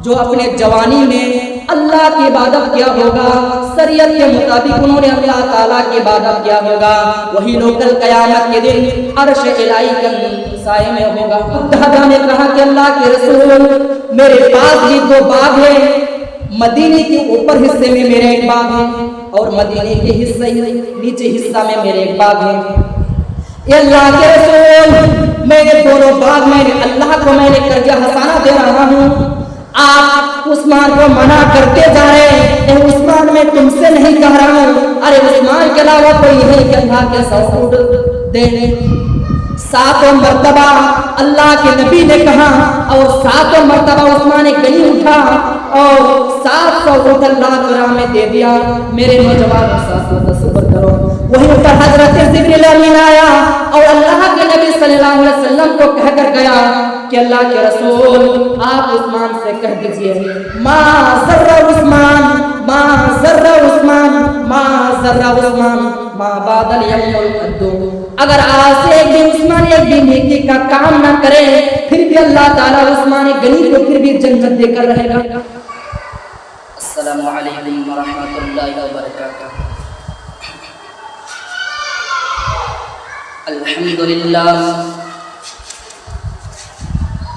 جو اپنے جوانی میں اللہ کی عبادت کیا ہوگا، شریعت کے مطابق انہوں نے اللہ تعالیٰ کی عبادت کیا ہوگا، وہی لوگ کل قیامت کے دن عرش الہی کے سائے میں ہوگا۔ دادا نے کہا کہ اللہ کے رسول میرے پاس بھی 2 باغ ہیں، مدینے کے اوپر حصے میں میرے ایک باغ ہے اور مدینے کے نیچے حصہ میں میرے ایک باغ ہے۔ اے اللہ کے رسول میرے دونوں باغ میں اللہ کو میں نے قرض حسانہ دے رہا ہوں، آپ عثمان کو منع کرتے جا رہے ہیں۔ اے عثمان میں تم سے نہیں کہہ رہا ہوں، ارے عثمان کے علاوہ کوئی نہیں کہ اللہ کے سوٹ دے دے۔ 7 مرتبہ اللہ کے نبی نے کہا اور 7 مرتبہ عثمان غنی اٹھا اور 700 اونٹ اللہ کی راہ میں دے دیا۔ میرے نوجوانوں ساتھ تصور کرو، وہیں پر حضرت جبریل امین آیا اور اللہ کے نبی صلی اللہ علیہ وسلم کو کہہ کر گیا کہ اللہ کے رسول آپ عثمان سے کہہ دیجئے ما ذر عثمان ما ذر عثمان ما ذر عثمان ما بعد اليوم القدو، اگر آج سے ایک بھی عثمان ایک بھی نیکی کا کام نہ کرے پھر بھی اللہ تعالیٰ عثمان غنی کو پھر بھی جنت دے کر رہے گا۔ السلام علیکم ورحمۃ اللہ وبرکاتہ۔ الحمدللہ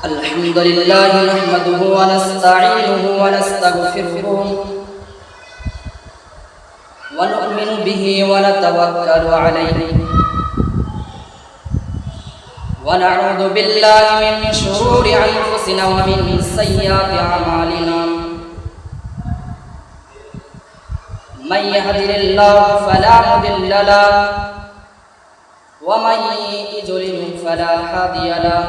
نحمده ونستعینه ونستغفره ونؤمن به ونتوکل علیہ ونعوذ باللہ من شرور انفسنا ومن سیئات اعمالنا، من يهده الله فلا مضل له ومن يضلل فلا هادي له،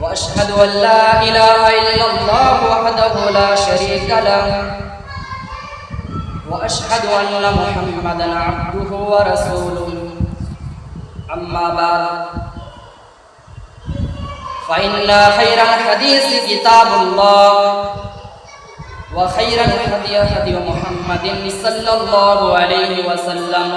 واشهد ان لا اله الا الله وحده لا شريك له، واشهد ان محمدا عبده ورسوله، اما بعد فان خير الحديث كتاب الله وخير الهدي هدي محمد صلى الله عليه وسلم،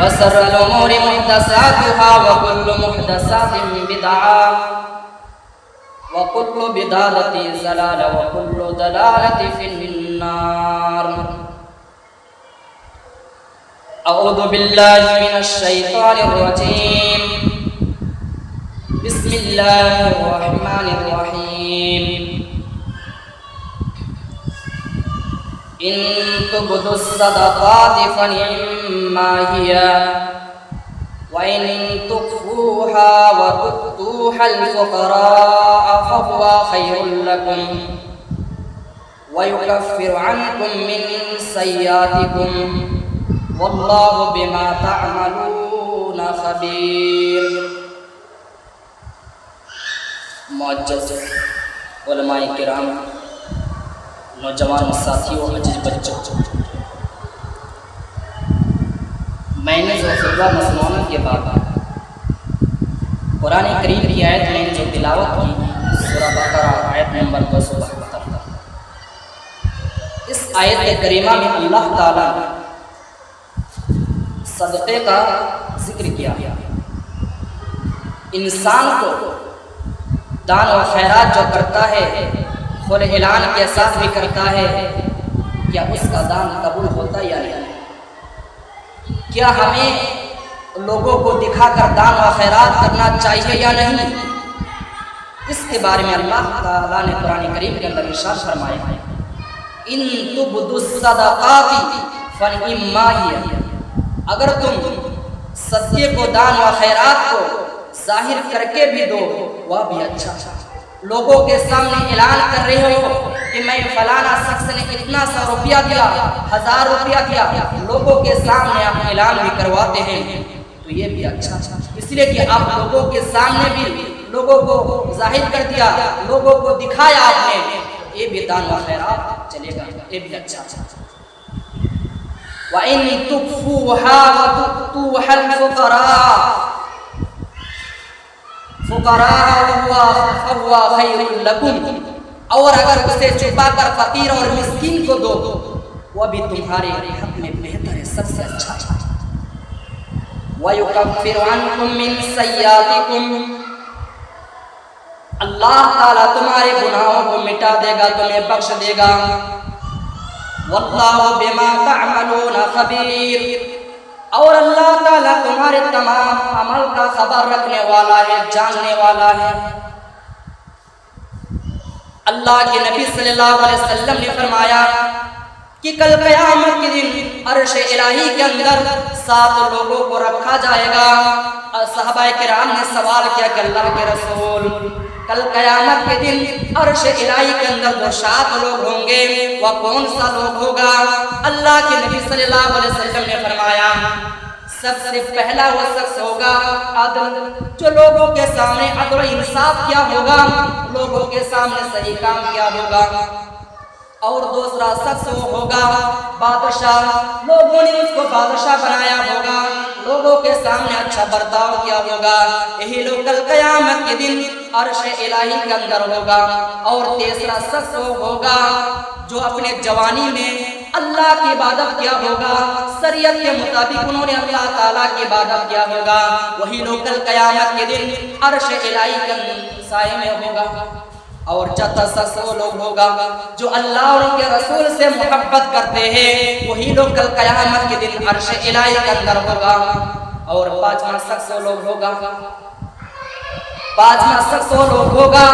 وشر الأمور محدثاتها وكل محدثات بدعة وكل بدعة ضلالة وكل ضلالة في النار۔ أعوذ بالله من الشيطان الرجيم، بسم الله الرحمن الرحيم، إن تبدوا الصدقات فنعما هي وإن تخفوها وتؤتوها الفقراء فهو خير لكم ويكفر عنكم من سيئاتكم والله بما تعملون خبير۔ معزز علماء کرام، نوجوان ساتھیوں، عزیز بچوں، میں نے جو خطبہ مسنونہ کے بعد قرآن کریم کی آیت میں جو تلاوت کی سورہ بقرہ آیت نمبر 272، اس آیت کریمہ میں اللہ تعالیٰ نے صدقے کا ذکر کیا۔ انسان کو دان و خیرات جو کرتا ہے خود اعلان کے ساتھ بھی کرتا ہے، کیا اس کا دان قبول ہوتا یا نہیں؟ کیا ہمیں لوگوں کو دکھا کر دان و خیرات کرنا چاہیے یا نہیں؟ اس کے بارے میں اللہ تعالیٰ نے قرآن کریم کے اندر ارشاد فرمایا ہے، ان تبدوا الصدقات فنعما ہی، اگر تم صدقے کو دان و خیرات کو ظاہر کر کے بھی دو وہ بھی اچھا۔ لوگوں کے سامنے اعلان کر رہے ہو کہ میں فلانا شخص نے اتنا سا روپیہ دیا، 1000 روپیہ دیا، لوگوں کے سامنے آپ اعلان بھی کرواتے ہیں تو یہ بھی اچھا، اس لیے کہ آپ لوگوں کے سامنے بھی لوگوں کو ظاہر کر دیا، لوگوں کو دکھایا آپ نے، یہ بھی دان و خیرات چلے گا، یہ بھی اچھا۔ وَإِن تُخْفُوهَا وَتُؤْتُوهَا الْفُقَرَاءَ فَهُوَ خَيْرٌ لَكُمْ، اور اگر اسے چھپا کر فقیر اور مسکین کو دو وہ بھی تمہارے حق میں بہتر ہے، سب سے اچھا۔ وَيُكَفِّرُ عَنْكُم مِّن سَيِّئَاتِكُمْ، اللہ تعالیٰ تمہارے گناہوں کو مٹا دے گا، تمہیں بخش دے گا۔ واللہ بما تعملون خبیر، اور اللہ تعالیٰ تمہارے تمام عمل کا خبر رکھنے والا ہے، جاننے والا ہے۔ اللہ کے نبی صلی اللہ علیہ وسلم نے فرمایا کہ کل قیامت کے دن عرش الہی کے اندر 7 لوگوں کو رکھا جائے گا۔ اور صحابہ کرام نے سوال کیا کہ اللہ کے رسول، کل قیامت کے دن عرش الہی کے اندر جو 7 لوگ ہوں گے وہ کون سا لوگ ہوگا؟ اللہ کے نبی صلی اللہ علیہ وسلم نے فرمایا سب سے پہلا وہ شخص ہوگا عدل، جو لوگوں کے سامنے عدل و انصاف کیا ہوگا، لوگوں کے سامنے صحیح کام کیا ہوگا۔ اور دوسرا شخص وہ ہوگا بادشاہ، لوگوں نے اس کو بادشاہ بنایا ہوگا، لوگوں کے سامنے اچھا برتاؤ کیا ہوگا۔ یہی لوگ کل قیامت کے دن عرش الہی کے اندر ہوگا۔ اور تیسرا شخص وہ ہوگا جو اپنے جوانی میں اللہ کی عبادت کیا ہوگا، شریعت کے مطابق انہوں نے اللہ تعالیٰ کی عبادت کیا ہوگا، وہی لوگ کل قیامت کے دن عرش الہی کے سائے میں ہوگا۔ اور چوتھا شخص وہ لوگ ہوگا جو اللہ اور ان کے رسول سے محبت کرتے ہیں، وہی لوگ کل قیامت کے دن عرش الہی کے اندر ہوگا۔ اور پانچواں شخص وہ لوگ ہوگا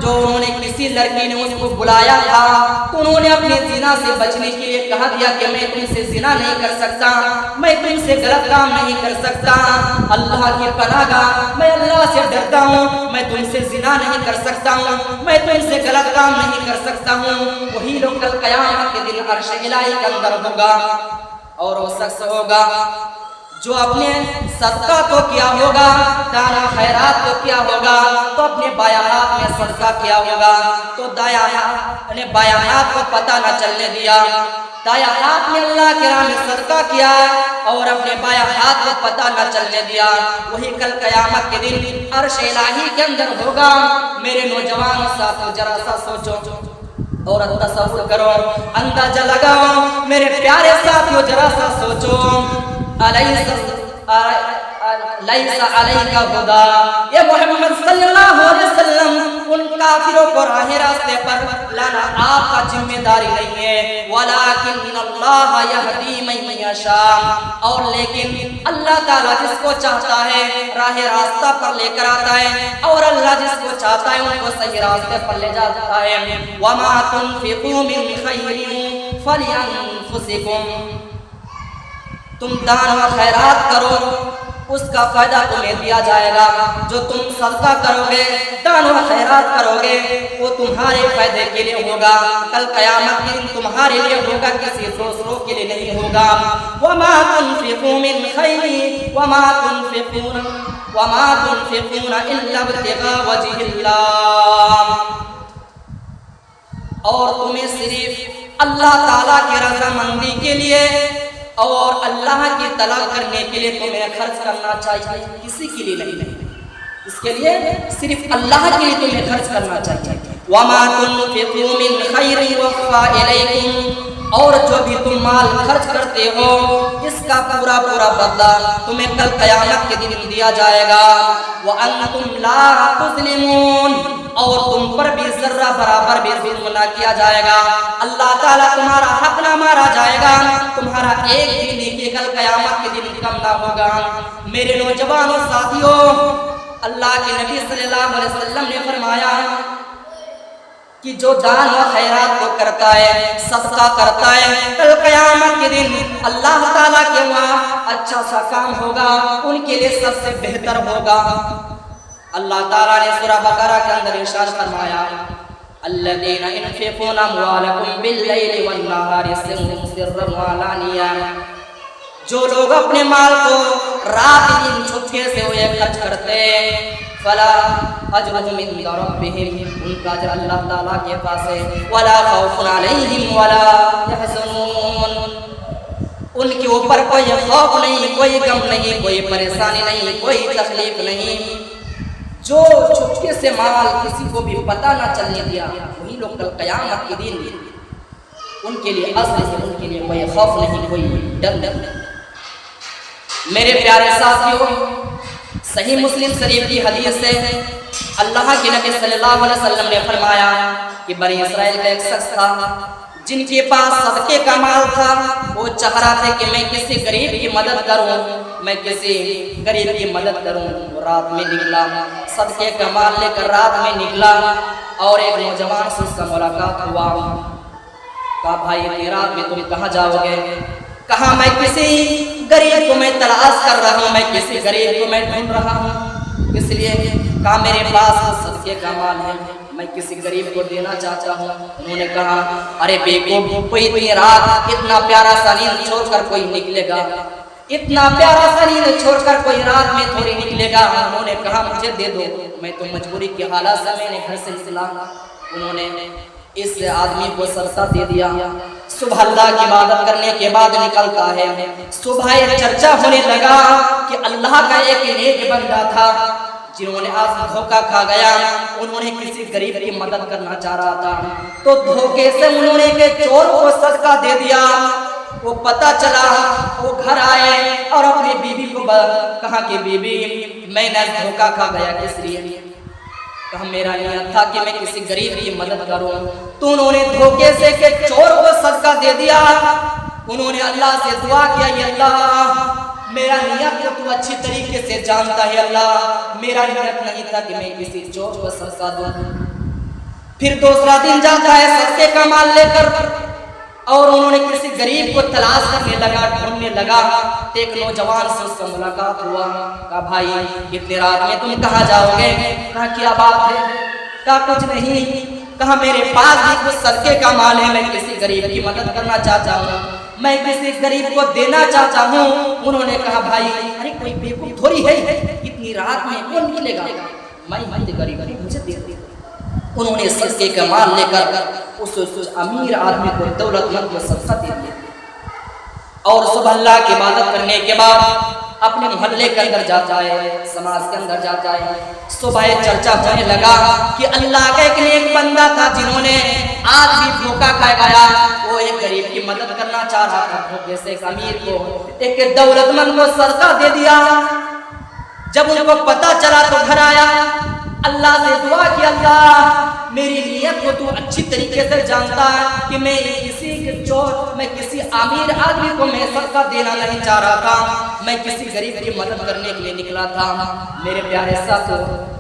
جو انہوں نے کسی لڑکی نے اس کو بلایا تھا تو انہوں نے اپنے زنا سے بچنے کے لیے کہا دیا کہ میں تم سے زنا نہیں کر سکتا، میں تم سے غلط کام نہیں کر سکتا، اللہ کی پناہ گاہ میں اللہ سے ڈرتا ہوں، میں تم سے زنا نہیں کر سکتا ہوں، میں تم سے غلط کام نہیں کر سکتا ہوں۔ وہی لوگ کل قیامت کے دن عرش الہی کے اندر ہوگا۔ اور وہ شخص ہوگا جو اپنے صدقہ تو کیا ہوگا، دانا خیرات تو کیا ہوگا، تو اپنے بایاں ہاتھ میں صدقہ کیا ہوگا تو دایاں ہاتھ کو پتہ نہ چلنے دیا، دایاں ہاتھ میں اللہ کے راہ میں صدقہ کیا اور اپنے بایاں ہاتھ کو پتہ نہ چلنے دیا، وہی کل قیامت کے دن عرش الہی کے اندر ہوگا۔ میرے نوجوان ساتھیو ذرا سا سوچو اور تصور کرو، اندازہ لگاؤ، میرے پیارے ساتھیو ذرا سا سوچو، لیس علیک ہدا، یہ محمد صلی اللہ علیہ وسلم ان کافروں کو راہ راستے پر لانا آپ کا ذمہ داری نہیں ہے، ولیکن اللہ یہدی من یشاء، اور لیکن اللہ تعالیٰ جس کو چاہتا ہے راہ راستہ پر لے کر آتا ہے، اور اللہ جس کو چاہتا ہے ان کو صحیح راستے پر لے جاتا ہے۔ وما تنفقوا من خیر فلانفسکم، تم دان و خیرات کرو اس کا فائدہ تمہیں دیا جائے گا، جو تم صدقہ کرو گے، دان و خیرات کرو گے، وہ تمہارے فائدے کے لیے ہوگا، کل قیامت کے دن تمہارے لیے ہوگا، کسی دوسروں کے لیے نہیں ہوگا۔ وما تنفقوا من خیر وما تنفقون الا ابتغاء وجه اللہ، اور تمہیں صرف اللہ تعالیٰ کی رضامندی کے لیے اور اللہ کی طلب کرنے کے لیے تمہیں خرچ کرنا چاہیے، کسی کے لیے نہیں، اس کے لیے صرف اللہ کے لیے تمہیں خرچ کرنا چاہیے۔ وما تنفقوا من خیر یوفى الیکم، اور جو بھی تم مال خرچ کرتے ہو اس کا پورا بدلہ تمہیں کل قیامت کے دن دیا جائے گا۔ وانتم لا تظلمون، اور تم پر بھی ذرہ برابر بھی ظلم نہ کیا جائے گا، اللہ تعالیٰ تمہارا حق نہ مارا جائے گا، تمہارا ایک بھی نیکی کل قیامت کے دن کم نہ ہوگا۔ میرے نوجوانوں ساتھیوں، اللہ کے نبی صلی اللہ علیہ وسلم نے فرمایا کہ جو دان و خیرات کو کرتا ہے، صدقہ کرتا ہے، کل قیامت کے دن اللہ تعالیٰ کے وہاں اچھا سا کام ہوگا، ان کے لیے سب سے بہتر ہوگا۔ اللہ تعالیٰ نے سورہ بقرہ کے اندر ارشاد فرمایا الذین ينفقون اموالهم باللیل والنہار سرا وعلانیہ، جو لوگ اپنے مال کو رات دن چھپکے سے ہوئے خرچ کرتے فلا اجرهم عند ربهم، ان کا اجر اللہ تعالیٰ کے پاس ہے، ولا خوف علیہم ولا يحزنون، ان کے اوپر کوئی خوف نہیں، کوئی غم نہیں، کوئی پریشانی نہیں، کوئی تکلیف نہیں۔ جو چھپکے سے مال کسی کو بھی پتہ نہ چلنے دیا، وہی لوگ کل قیامت کے دن ان کے لیے اصل سے ان کے لیے کوئی خوف نہیں، کوئی ڈر نہیں۔ میرے پیارے ساتھیوں، صحیح مسلم شریف کی حدیث ہے اللہ کے نبی صلی اللہ علیہ وسلم نے فرمایا کہ بنی اسرائیل کا ایک شخص تھا جن کے پاس صدقے کا مال تھا. وہ چاہ رہا تھا کہ میں کسی غریب کی مدد کروں, میں کسی غریب کی مدد کروں. وہ رات میں نکلا, صدقے کا مال لے کر رات میں نکلا, اور ایک نوجوان سے اس کا ملاقات ہوا. کہا بھائی اتنی رات میں تم کہاں جاؤ گے؟ کہا میں کسی غریب کو میں تلاش کر رہا ہوں, میں کسی غریب کو میں ڈھونڈ رہا ہوں, اس لیے کہا میرے پاس صدقے کا مال ہے, میں کسی غریب کو دینا چاہتا ہوں. انہوں نے کہا ارے بیوقوف, کوئی اتنی رات اتنا پیارا سا نیند چھوڑ کر کوئی نکلے گا؟ اتنا پیارا سا نیند چھوڑ کر کوئی رات میں تھوڑی نکلے گا؟ انہوں نے کہا مجھے دے دو, میں تو مجبوری کی حالت سے میں نے گھر سے نکلا. انہوں نے اس آدمی کو صدقہ دے دیا. صبح اللہ کی عبادت کرنے کے بعد نکلتا ہے. صبح چرچا ہونے لگا کہ اللہ کا ایک نیک بندہ تھا جنہوں نے آج دھوکہ کھا گیا. انہوں نے کسی غریب کی مدد کرنا چاہ رہا تھا, تو دھوکے سے انہوں نے کہ چور کو صدقہ دے دیا. وہ پتہ چلا, وہ گھر آئے اور اپنی بیوی کو کہا کہ بیوی میں نے دھوکہ کھا گیا, کس لیے؟ کہا میرا نیت تھا کہ میں کسی غریب کی مدد کروں. تو انہوں نے دھوکے سے کہ چور کو صدقہ دے دیا. انہوں نے اللہ سے دعا کیا, یا اللہ میرا نیت کو تو اچھی طریقے سے جانتا ہے, اللہ میرا نیت نہیں تھا کہ میں کسی چور کو صدقہ دوں. پھر دوسرا دن جاتا ہے صدقے کا مال لے کر, اور انہوں نے کسی غریب کو تلاش کرنے لگا, ڈھونڈنے لگا. تو ایک نوجوان سے اس کا ملاقات ہوا. کہا بھائی اتنی رات میں تم کہاں جاؤ گے؟ کہا کیا بات ہے؟ کہا کچھ نہیں. کہا میرے پاس بھی کچھ صدقے کا مال ہے, میں کسی غریب کی مدد کرنا چاہتا ہوں, میں کسی غریب کو دینا چاہتا ہوں. انہوں نے کہا بھائی ارے کوئی بیوقوف تھوڑی ہے, اتنی رات میں کون نکلے گا؟ میں غریب مجھے دے دے. انہوں نے صدقے کا مال لے کر اس امیر آدمی کو, دولت مند کو صدقہ دے دیا. اور صبح اللہ کی عبادت کرنے کے بعد اپنے محلے کے اندر جاتا ہے, سماج کے اندر جاتا ہے. صبح چرچا ہونے لگا کہ اللہ کا ایک نیک بندہ تھا جنہوں نے آج بھی دھوکہ کھا گیا. وہ ایک غریب کی مدد کرنا چاہ رہا تھا, دھوکے سے ایک امیر کو, ایک دولت مند کو صدقہ دے دیا. جب ان کو پتہ چلا تو گھر آیا, اللہ سے دعا کی, اللہ میری نیت کو تو اچھی طریقے سے جانتا ہے کہ میں کسی چور, میں کسی امیر آدمی کو میں صدقہ دینا نہیں چاہ رہا تھا, میں کسی غریب کی مدد کرنے کے لیے نکلا تھا. میرے پیارے ساتھو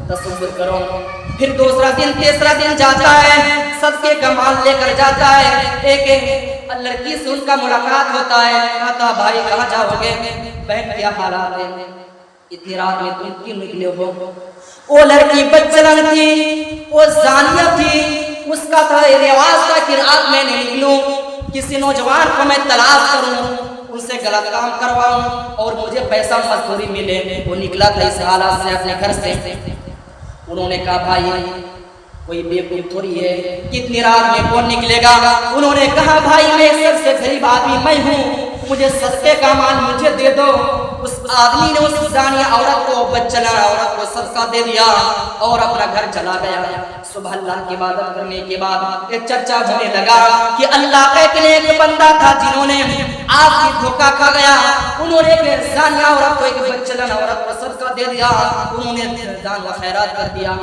تصور کرو. پھر دوسرا دن تیسرا دن جاتا ہے, صدقے کا مال لے کر جاتا ہے. ایک لڑکی سے ان کا ملاقات ہوتا ہے. کہتا بھائی کہاں جاؤ گے؟ بہن کیا حالات ہے, اتنی رات میں تم کیوں نکلے ہو؟ وہ لڑکی بدچلن تھی, وہ زانیہ تھی. اس کا تھا رواج تھا کہ رات میں نکلوں, کسی نوجوان کو میں تلاش کروں, ان سے غلط کام کرواؤں اور مجھے پیسہ مزدوری ملے. وہ نکلا تھا اس حالات سے اپنے گھر سے. انہوں نے کہا بھائی کوئی بیوقوف تھوڑی ہے, کتنی رات میں کون نکلے گا؟ انہوں نے کہا بھائی میں سب سے غریب آدمی میں ہوں, مجھے صدقے کا مال مجھے دے دو. اس آدمی نے اس زانیہ عورت کو, بدچلن عورت کو صدقہ دے دیا اور اپنا گھر چلا گیا. صبح اللہ کی عبادت کرنے کے بعد ایک چرچا ہونے لگا کہ اللہ کا ایک نیک بندہ تھا جنہوں نے آج بھی دھوکہ کھا گیا. انہوں نے ایک زانیہ عورت کو, ایک بدچلن عورت کو صدقہ دے دیا, انہوں نے دان و خیرات کر دیا.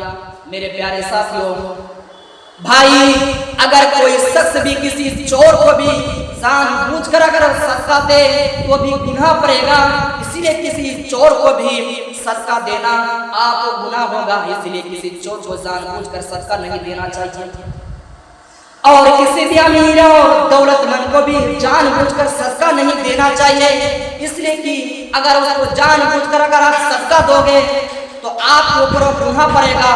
میرے پیارے ساتھیوں, بھائی اگر کوئی شخص بھی کسی چور کو بھی جان بوجھ کر اگر صدقہ دے تو بھی گناہ پڑے گا. اسی لیے کسی چور کو بھی صدقہ دینا آپ کو گناہ ہوگا, اس لیے کسی چور کو جان بوجھ کر صدقہ نہیں دینا چاہیے. اور کسی بھی امیر اور دولت مند کو بھی جان بوجھ کر صدقہ نہیں دینا چاہیے, اس لیے کہ اگر اس کو جان بوجھ کر اگر آپ صدقہ دو گے تو آپ کو اوپر گناہ پڑے گا,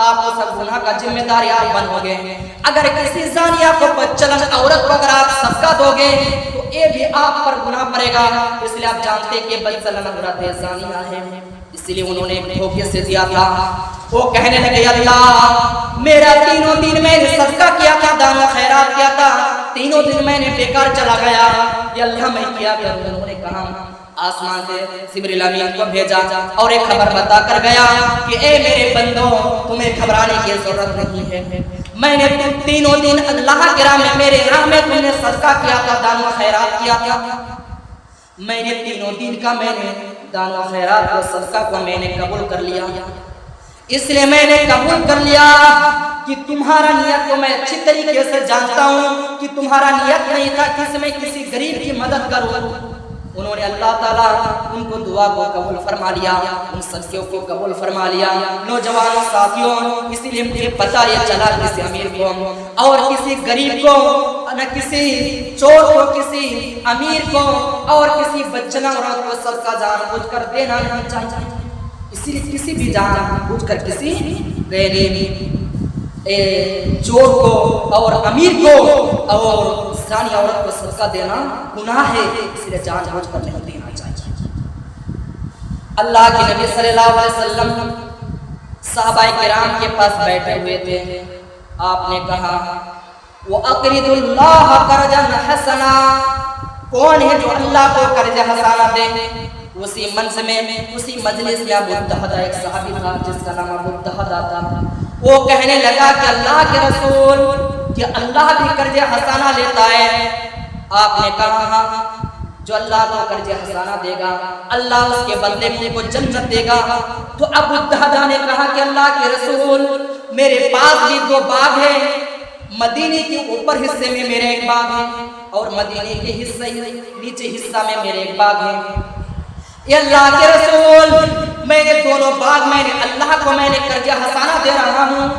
آپ کو سب گناہ کا ذمہ دار آپ بنو گے. اگر کسی زانیہ کو, بدچلن عورت کو اگر آپ صدقہ دو گے تو یہ بھی آپ پر گناہ پڑے گا. اس لیے آپ جانتے کہ بدچلن عورت زانیہ ہے, اس لیے انہوں نے ایک دھوکے سے دیا تھا. وہ کہنے لگے اللہ میرا 3 دن میں نے صدقہ کیا تھا, دان و خیرات کیا تھا, 3 دن میں نے بیکار چلا گیا, یہ اللہ میں کیا کروں. انہوں نے کہا آسمان سے جبریل امین کو بھیجا اور ایک خبر بتا کر گیا کہ اے میرے بندو تمہیں گھبرانے کی ضرورت نہیں ہے, میں نے 3 دن اللہ کے راہ میں, میرے راہ میں تم نے صدقہ کیا تھا, دان و خیرات کیا تھا. میں نے 3 دن کا میں نے دان و خیرات کو, صدقہ کو میں نے قبول کر لیا. اس لیے میں نے قبول کر لیا کہ تمہارا نیت کو میں اچھی طریقے سے جانتا ہوں کہ تمہارا نیت نہیں تھا کہ میں کسی غریب کی مدد کروں۔ انہوں نے اللہ تعالیٰ ان کو دعا کو قبول فرما لیا، ان صدقوں کو قبول فرما لیا۔ نوجوانوں ساتھیوں، اسی لیے مجھے پتہ یہ چلا کسی امیر کو اور کسی غریب کو، نہ کسی چور کو، کسی امیر کو اور کسی بچنا عورت کو سب کا جان بوجھ کر دینا نہیں چاہیے۔ اسی لیے کسی بھی جان بوجھ کر کسی غریب چور کو اور امیر کو اور زانی عورت کو صدقہ دینا گناہ ہے، اس لیے جان بوجھ کر نہیں دینا چاہیے۔ اللہ کے نبی صلی اللہ علیہ وسلم صحابہ کرام کے پاس بیٹھے ہوئے تھے، آپ نے کہا وَأَقْرِضُ اللَّهَ قَرْضًا حَسَنًا، کون ہے جو اللہ کو قرض حسنہ دے؟ اسی منزل میں، اسی مجلس میں ابو الدہدہ ایک صحابی تھا جس کا نام ابو الدہدہ تھا۔ وہ کہنے لگا کہ اللہ کے رسول، کہ اللہ بھی قرض حسنہ لیتا ہے؟ آپ نے کہا جو اللہ کو قرض حسنہ دے گا اللہ اس کے بدلے میں کو جنت دے گا۔ تو ابو الدہدہ نے کہا کہ اللہ کے رسول، میرے پاس بھی 2 باغ ہیں، مدینے کے اوپر حصے میں میرے ایک باغ ہے اور مدینے کے حصے نیچے حصہ میں میرے ایک باغ ہے۔ یا اللہ کے رسول، میں نے دونوں باغ میں نے اللہ کو میں نے قرض حسنہ دے رہا ہوں۔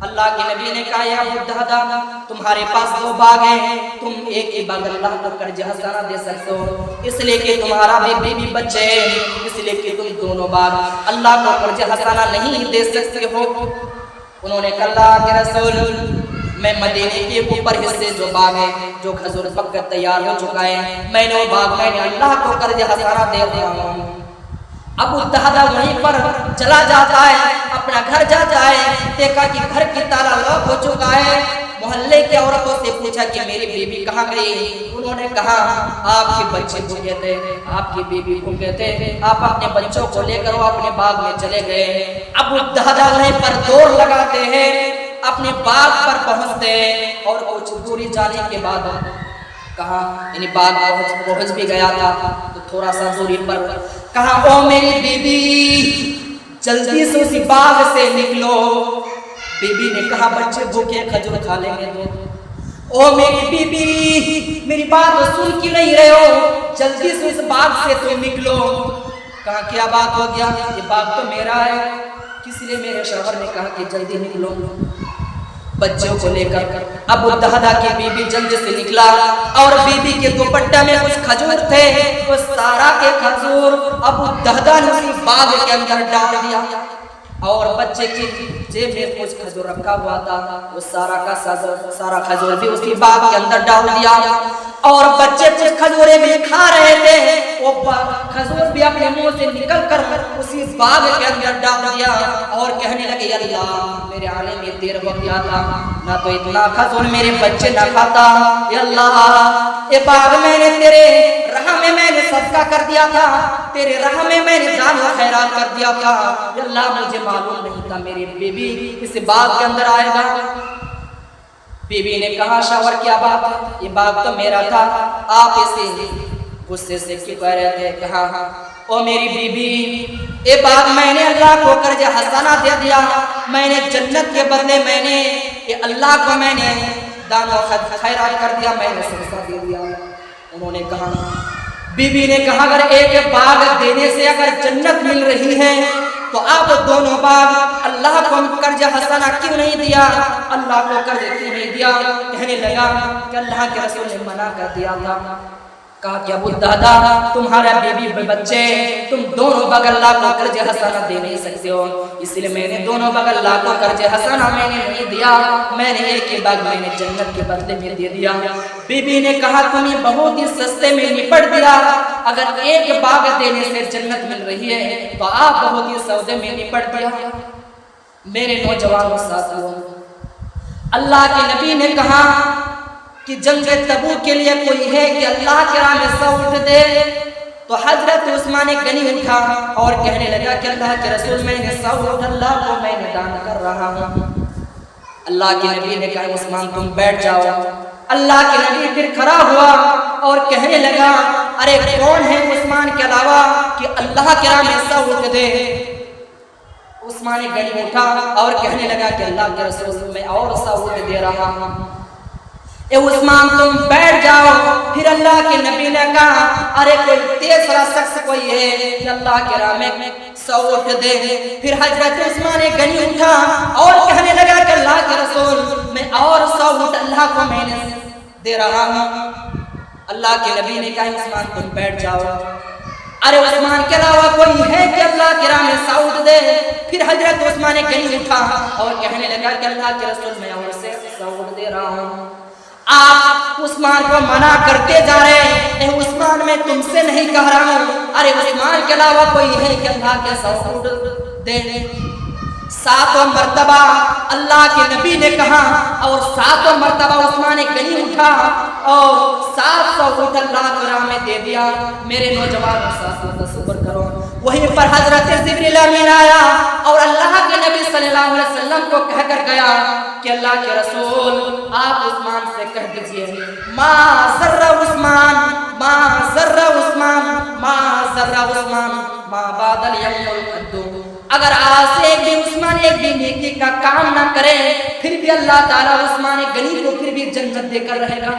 اللہ کے نبی نے کہا یا ابو الدہدہ، تمہارے پاس 2 باغ ہیں، تم ایک ہی باغ اللہ کو قرض حسنہ دے سکتے ہو، اس لیے کہ تمہارا بیوی بچے ہیں، اس لیے کہ تم دونوں باغ اللہ کو قرض حسنہ نہیں دے سکتے ہو۔ انہوں نے کہا اللہ کے رسول، میں مدینے کے اوپر حصے جو باغ ہے جو کھجور پک کر تیار ہو چکا ہے، میں نے وہ باغ میں نے اللہ کو قرض حسنہ دے دیا ہوں۔ ابو الدہدہ وہیں پر چلا جاتا ہے، اپنا گھر جاتا ہے، دیکھا کہ گھر کی تالا لاک ہو چکا ہے۔ محلے کی عورتوں سے پوچھا کہ میری بیوی کہاں گئی؟ انہوں نے کہا آپ کے بچے بھوکے تھے، آپ کی بیوی بھوکے تھے، آپ اپنے بچوں کو لے کر وہ اپنے باغ میں چلے گئے۔ ابو الدہدہ وہیں پر دوڑ لگاتے ہیں، اپنے باغ پر پہنچتے ہیں اور کچھ دوری جانے کے بعد کہا یعنی باغ پہنچ بھی گیا تھا تو تھوڑا سا دوری پر کہا او میری بیوی جلدی سے اسی باغ سے نکلو۔ بیوی نے کہا بچے بھوکے کھجور کھا لیں گے تو او میری بیوی میری بات سن کیوں نہیں رہے ہو، جلدی سے اس باغ سے تم نکلو۔ کہا کیا بات ہو گیا، یہ باغ تو میرا ہے، کس لیے میرے شوہر نے کہا کہ جلدی نکلو۔ بچوں کو لے کر ابو الدہدہ کی بیوی جلدی سے نکلا اور بیوی کے دوپٹے میں کچھ کھجور تھے، وہ سارا کے کھجور ابو الدہدہ نے اسی باغ کے اندر ڈال دیا اور بچے کی جیب میں کچھ کھجور رکھا ہوا تھا، وہ سارا کھجور بھی اسی باغ کے اندر ڈال دیا اور بچے کچھ کھجوریں بھی کھا رہے تھے، وہ کھجور بھی اپنے منہ سے نکل کر اسی باغ کے اندر ڈال دیا اور کہنے لگے یا اللہ میرے آنے میں دیر ہو گیا تھا، نہ تو اتنا کھجور میرے بچے نہ کھاتا، یا اللہ یہ باغ میں نے تیرے راہ میں میں نے صدقہ کر دیا تھا، تیرے راہ میں میں نے دان و خیرات کر دیا تھا، یا اللہ مجھے معلوم نہیں تھا میری بیوی اس باغ کے اندر آئے گا۔ بیوی نے کہا شوہر کیا بات ہے، یہ باغ تو میرا تھا، آپ اسے غصے سے کیوں کہہ رہے تھے؟ کہا او میری بیوی یہ باغ میں نے اللہ کو قرض حسنہ دے دیا، میں نے جنت کے بدلے میں نے یہ اللہ کو میں نے دان و خیرات کر دیا، میں نے صدقہ دے دیا۔ انہوں نے کہا بیوی نے کہا اگر ایک باغ دینے سے اگر جنت مل رہی ہے تو آپ دونوں باغ اللہ کو قرض حسنہ کیوں نہیں دیا، اللہ کو قرض کیوں نہیں دیا؟ کہنے لگا کہ اللہ کے رسول نے منع کر دیا تھا۔ کہا کہ ابو الدہدہ تمہارا بیوی بچے تم دونوں باغ اللہ کو قرض حسنہ دے نہیں سکتے ہو، اس لیے میں نے دونوں باغ اللہ کو قرض حسنہ میں نے نہیں دیا، میں نے ایک ہی باغ میں نے جنت کے بدلے میں دے دیا۔ بیوی نے کہا تمہیں بہت ہی سستے میں نپٹ دیا، اگر ایک باغ دینے سے جنت مل رہی ہے تو آپ بہت ہی سودے میں نپٹ دیا۔ میرے نوجوانوں ساتھیوں، اللہ کے نبی نے کہا کہ جنگ تبوک کے لیے کوئی ہے کہ اللہ کے راہ میں سو اٹھ دے، تو حضرت عثمان غنی اٹھا اور کہنے لگا کہ اللہ کے رسول میں نے سو اٹھ اللہ کو میں نے دان کر رہا ہوں۔ اللہ کے نبی نے کہا عثمان تم بیٹھ جاؤ۔ اللہ کے نبی پھر کھڑا ہوا اور کہنے لگا ارے کون ہے عثمان کے علاوہ کہ اللہ کے راہ میں سو اٹھ دے؟ عثمان غنی اٹھا اور کہنے لگا کہ اللہ کے رسول میں اور سعود دے رہا ہوں. اے عثمان تم بیٹھ جاؤ. پھر اللہ کے نبی نے کہا ارے کوئی تیسرا شخص کوئی ہے کہ اللہ کے راہ میں سعود دے. پھر حضرت عثمان غنی اٹھا اور کہنے لگا کہ اللہ کے رسول میں اور سعود اللہ کو میں نے دے رہا ہوں. اللہ کے نبی نے کہا عثمان تم بیٹھ جاؤ. ارے عثمان کے علاوہ کوئی ہے کہ اللہ کے راہ میں سعود دے؟ پھر حضرت عثمان غنی اٹھا اور کہنے لگا کہ اللہ کے رسول میں اور سے سعود دے رہا ہوں. آپ عثمان کو منع کرتے جا رہے ہیں. اے عثمان میں تم سے نہیں کہہ رہا ہوں. ارے عثمان کے علاوہ کوئی ہے کہ اللہ کے سعود دے. 7 مرتبہ اللہ کے نبی نے کہا اور 7 مرتبہ عثمان غنی اٹھا اور 700 اونٹ اللہ کے راہ میں دے دیا. میرے نوجوانوں ساتھ تصور کرو. وہیں پر حضرت جبریل امین آیا اور اللہ کے نبی صلی اللہ علیہ وسلم کو کہہ کر گیا کہ اللہ کے رسول آپ عثمان سے کہہ دیجئے ما ذر عثمان ما ذر عثمان ما ذر عثمان ما بعد اليوم القدوم. اگر آج سے ایک بھی عثمان ایک بھی نیکی کا کام نہ کرے پھر بھی اللہ تعالیٰ عثمان غنی کو پھر بھی جنت دے کر رہے گا.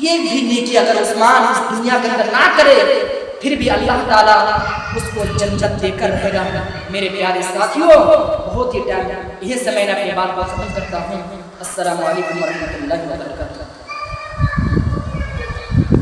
یہ بھی نیکی اگر عثمان اس دنیا کے اندر نہ کرے پھر بھی اللہ تعالیٰ اس کو جنت دے کر رہے گا. میرے پیارے ساتھیوں بہت ہی ٹائم یہ سے میں نے اپنی بات کو ختم کرتا ہوں. السلام علیکم ورحمۃ اللہ وبرکاتہ.